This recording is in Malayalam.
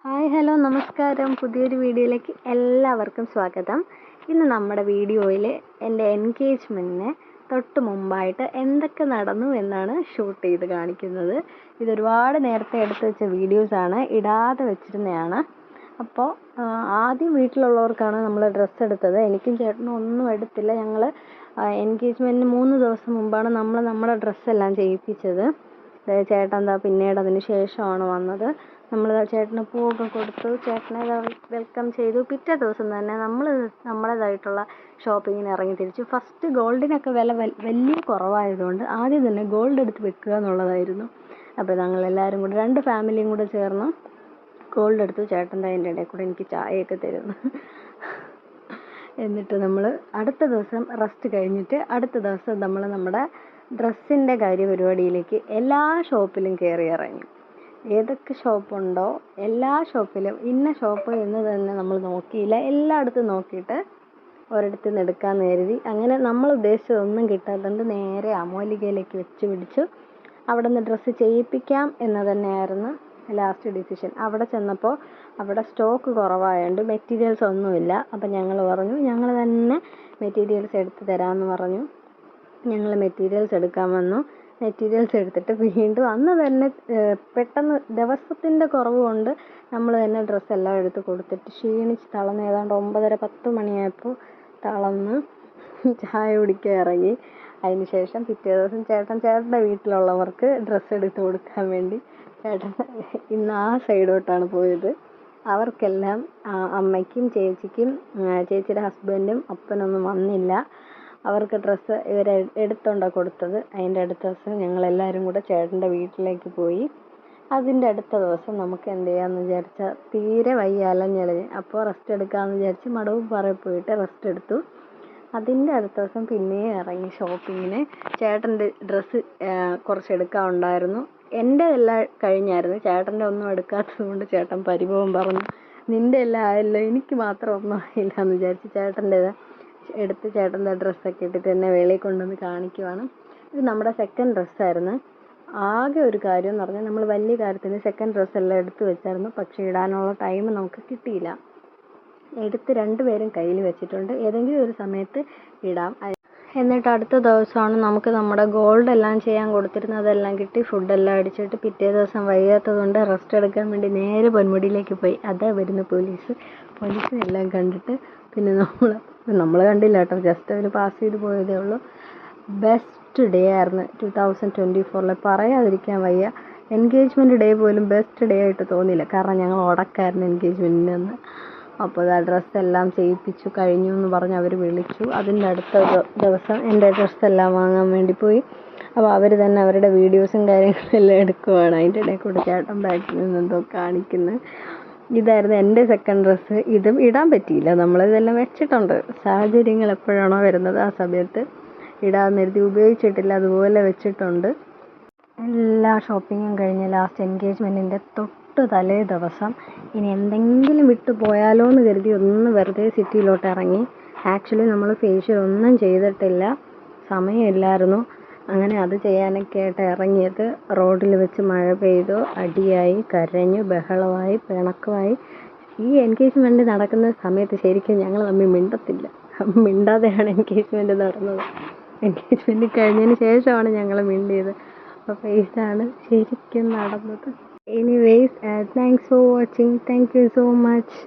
ഹായ് ഹലോ നമസ്കാരം. പുതിയൊരു വീഡിയോയിലേക്ക് എല്ലാവർക്കും സ്വാഗതം. ഇന്ന് നമ്മുടെ വീഡിയോയിൽ എൻ്റെ എൻഗേജ്മെൻറ്റിന് തൊട്ട് മുമ്പായിട്ട് എന്തൊക്കെ നടന്നു എന്നാണ് ഷൂട്ട് ചെയ്ത് കാണിക്കുന്നത്. ഇതൊരുപാട് നേരത്തെ എടുത്ത് വെച്ച വീഡിയോസാണ്, ഇടാതെ വെച്ചിരുന്നതാണ്. അപ്പോൾ ആദ്യം വീട്ടിലുള്ളവർക്കാണ് നമ്മൾ ഡ്രസ്സ് എടുത്തത്. എനിക്കും ചേട്ടനും ഒന്നും എടുത്തില്ല. ഞങ്ങൾ എൻഗേജ്മെൻറ്റിന് 3 ദിവസം മുമ്പാണ് നമ്മുടെ ഡ്രസ്സെല്ലാം ചെയ്യിപ്പിച്ചത്. ചേട്ടൻ എന്താ പിന്നീട് അതിന് ശേഷമാണ് വന്നത്. നമ്മൾ ചേട്ടന് പൂവൊക്കെ കൊടുത്തു, ചേട്ടനെ വെൽക്കം ചെയ്തു. പിറ്റേ ദിവസം തന്നെ നമ്മൾ നമ്മുടേതായിട്ടുള്ള ഷോപ്പിങ്ങിന് ഇറങ്ങി തിരിച്ചു. ഫസ്റ്റ് ഗോൾഡിനൊക്കെ വില വലിയ കുറവായതുകൊണ്ട് ആദ്യം തന്നെ ഗോൾഡ് എടുത്ത് വെക്കുക എന്നുള്ളതായിരുന്നു. അപ്പോൾ ഞങ്ങളെല്ലാവരും കൂടെ 2 ഫാമിലിയും കൂടെ ചേർന്ന് ഗോൾഡ് എടുത്തു. ചേട്ടൻ്റെ അതിൻ്റെ ഇടയിൽ കൂടെ എനിക്ക് ചായയൊക്കെ തരുന്നു. എന്നിട്ട് നമ്മൾ അടുത്ത ദിവസം റെസ്റ്റ് കഴിഞ്ഞിട്ട് അടുത്ത ദിവസം നമ്മൾ നമ്മുടെ ഡ്രസ്സിൻ്റെ പരിപാടിയിലേക്ക് എല്ലാ ഷോപ്പിലും കയറി ഇറങ്ങി. ഏതൊക്കെ ഷോപ്പുണ്ടോ എല്ലാ ഷോപ്പിലും ഇന്ന ഷോപ്പ് എന്ന് തന്നെ നമ്മൾ നോക്കിയില്ല. എല്ലായിടത്തും നോക്കിയിട്ട് ഒരിടത്തു നിന്ന് എടുക്കാമെന്ന് കരുതി. അങ്ങനെ നമ്മൾ ഉദ്ദേശിച്ചതൊന്നും കിട്ടാത്തതുകൊണ്ട് നേരെ അമോലികയിലേക്ക് വെച്ച് പിടിച്ചു. അവിടെ നിന്ന് ഡ്രസ്സ് ചെയ്യിപ്പിക്കാം എന്ന് തന്നെയായിരുന്നു ലാസ്റ്റ് ഡിസിഷൻ. അവിടെ ചെന്നപ്പോൾ അവിടെ സ്റ്റോക്ക് കുറവായതുകൊണ്ട് മെറ്റീരിയൽസ് ഒന്നുമില്ല. അപ്പം ഞങ്ങൾ പറഞ്ഞു ഞങ്ങൾ തന്നെ മെറ്റീരിയൽസ് എടുത്ത് തരാമെന്ന് പറഞ്ഞു. ഞങ്ങൾ മെറ്റീരിയൽസ് എടുക്കാൻ വന്നു. മെറ്റീരിയൽസ് എടുത്തിട്ട് വീണ്ടും അന്ന് തന്നെ പെട്ടെന്ന് ദിവസത്തിൻ്റെ കുറവ് കൊണ്ട് നമ്മൾ തന്നെ ഡ്രസ്സെല്ലാം എടുത്ത് കൊടുത്തിട്ട് ക്ഷീണിച്ച് തളർന്ന് ഏതാണ്ട് 9:30-10 മണിയായപ്പോൾ തളർന്ന് ചായ കുടിക്കാൻ ഇറങ്ങി. അതിന് ശേഷം പിറ്റേ ദിവസം ചേട്ടൻ്റെ വീട്ടിലുള്ളവർക്ക് ഡ്രസ്സ് എടുത്ത് കൊടുക്കാൻ വേണ്ടി ചേട്ടൻ ഇന്ന് ആ സൈഡോട്ടാണ് പോയത്. അവർക്കെല്ലാം അമ്മയ്ക്കും ചേച്ചിക്കും ചേച്ചിയുടെ ഹസ്ബൻഡും അപ്പനൊന്നും വന്നില്ല. അവർക്ക് ഡ്രസ്സ് ഇവരെ എടുത്തോണ്ടാണ് കൊടുത്തത്. അതിൻ്റെ അടുത്ത ദിവസം ഞങ്ങളെല്ലാവരും കൂടെ ചേട്ടൻ്റെ വീട്ടിലേക്ക് പോയി. അതിൻ്റെ അടുത്ത ദിവസം നമുക്ക് എന്ത് ചെയ്യാമെന്ന് വിചാരിച്ചാൽ തീരെ വയ്യ, അലഞ്ഞലഞ്ഞ്. അപ്പോൾ റെസ്റ്റ് എടുക്കാമെന്ന് വിചാരിച്ച് മടവുംപാറയിൽ പോയിട്ട് റെസ്റ്റ് എടുത്തു. അതിൻ്റെ അടുത്ത ദിവസം പിന്നെയും ഇറങ്ങി ഷോപ്പിങ്ങിന്. ചേട്ടൻ്റെ ഡ്രസ്സ് കുറച്ച് എടുക്കാനുണ്ടായിരുന്നു. എൻ്റെ എല്ലാം കഴിഞ്ഞായിരുന്നു. ചേട്ടൻ്റെ ഒന്നും എടുക്കാത്തത് കൊണ്ട് ചേട്ടൻ പരിഭവം പറഞ്ഞു, നിൻ്റെ എല്ലാം ആയല്ലോ, എനിക്ക് മാത്രം ഒന്നും ആയില്ല എന്ന് വിചാരിച്ച് ചേട്ടൻ്റേത് എടുത്ത് ചേട്ടൻ്റെ ഡ്രസ്സൊക്കെ ഇട്ടിട്ട് എന്നെ വെളിയിൽ കൊണ്ടുവന്ന് കാണിക്കുവാണ്. ഇത് നമ്മുടെ സെക്കൻഡ് ഡ്രസ്സായിരുന്നു. ആകെ ഒരു കാര്യം എന്ന് പറഞ്ഞാൽ നമ്മൾ വലിയ കാര്യത്തിന് സെക്കൻഡ് ഡ്രസ്സെല്ലാം എടുത്ത് വെച്ചായിരുന്നു. പക്ഷേ ഇടാനുള്ള ടൈം നമുക്ക് കിട്ടിയില്ല. എടുത്ത് 2 പേരും കയ്യിൽ വെച്ചിട്ടുണ്ട്. ഏതെങ്കിലും ഒരു സമയത്ത് ഇടാം. എന്നിട്ട് അടുത്ത ദിവസമാണ് നമുക്ക് നമ്മുടെ ഗോൾഡ് എല്ലാം ചെയ്യാൻ കൊടുത്തിരുന്നതെല്ലാം കിട്ടി. ഫുഡെല്ലാം അടിച്ചിട്ട് പിറ്റേ ദിവസം വൈകാത്തതുകൊണ്ട് റെസ്റ്റ് എടുക്കാൻ വേണ്ടി നേരെ പൊന്മുടിയിലേക്ക് പോയി. അതാ വരുന്ന പോലീസിനെല്ലാം കണ്ടിട്ട് പിന്നെ നമ്മൾ കണ്ടില്ല കേട്ടോ, ജസ്റ്റ് അവർ പാസ് ചെയ്ത് പോയതേ ഉള്ളൂ. ബെസ്റ്റ് ഡേ ആയിരുന്നു 2024. പറയാതിരിക്കാൻ വയ്യ. എൻഗേജ്മെൻറ്റ് ഡേ പോലും ബെസ്റ്റ് ഡേ ആയിട്ട് തോന്നിയില്ല. കാരണം ഞങ്ങൾ ഉടക്കായിരുന്നു എൻഗേജ്മെൻറ്റിന് അന്ന്. അപ്പോൾ ആ ഡ്രസ്സെല്ലാം ചെയ്യിപ്പിച്ചു കഴിഞ്ഞു എന്ന് പറഞ്ഞ് അവർ വിളിച്ചു. അതിൻ്റെ അടുത്ത ദിവസം എൻ്റെ ഡ്രസ്സെല്ലാം വാങ്ങാൻ വേണ്ടി പോയി. അപ്പോൾ അവർ തന്നെ അവരുടെ വീഡിയോസും കാര്യങ്ങളെല്ലാം എടുക്കുവാണ്. അതിൻ്റെ ഇടയിൽ കൂടെ ചേട്ടൻ ബാക്കിൽ നിന്നെന്തോ കാണിക്കുന്നത്. ഇതായിരുന്നു എൻ്റെ സെക്കൻഡ് ഡ്രസ്സ്. ഇതും ഇടാൻ പറ്റിയില്ല. നമ്മളിതെല്ലാം വെച്ചിട്ടുണ്ട്. സാഹചര്യങ്ങൾ എപ്പോഴാണോ വരുന്നത് ആ സമയത്ത് ഇടാമെന്ന് കരുതി ഉപയോഗിച്ചിട്ടില്ല, അതുപോലെ വെച്ചിട്ടുണ്ട്. എല്ലാ ഷോപ്പിങ്ങും കഴിഞ്ഞ് ലാസ്റ്റ് എൻഗേജ്മെൻറ്റിൻ്റെ തൊട്ട് തലേ ദിവസം ഇനി എന്തെങ്കിലും വിട്ടു പോയാലോ എന്ന് കരുതി ഒന്ന് വെറുതെ സിറ്റിയിലോട്ട് ഇറങ്ങി. ആക്ച്വലി നമ്മൾ ഫേഷ്യൽ ഒന്നും ചെയ്തിട്ടില്ല, സമയമില്ലായിരുന്നു. അങ്ങനെ അത് ചെയ്യാനൊക്കെ ആയിട്ട് ഇറങ്ങിയത്. റോഡിൽ വെച്ച് മഴ പെയ്തു, അടിയായി, കരഞ്ഞു, ബഹളമായി, പിണക്കമായി. ഈ എൻഗേജ്മെൻറ്റ് നടക്കുന്ന സമയത്ത് ശരിക്കും ഞങ്ങൾ തമ്മിൽ മിണ്ടാതെയാണ് എൻഗേജ്മെൻറ്റ് നടന്നത്. എൻഗേജ്മെൻറ്റ് കഴിഞ്ഞതിന് ശേഷമാണ് ഞങ്ങൾ മിണ്ടിയത്. അപ്പോൾ ഇതാണ് ശരിക്കും നടന്നത്. Anyways thanks for watching. Thank you so much.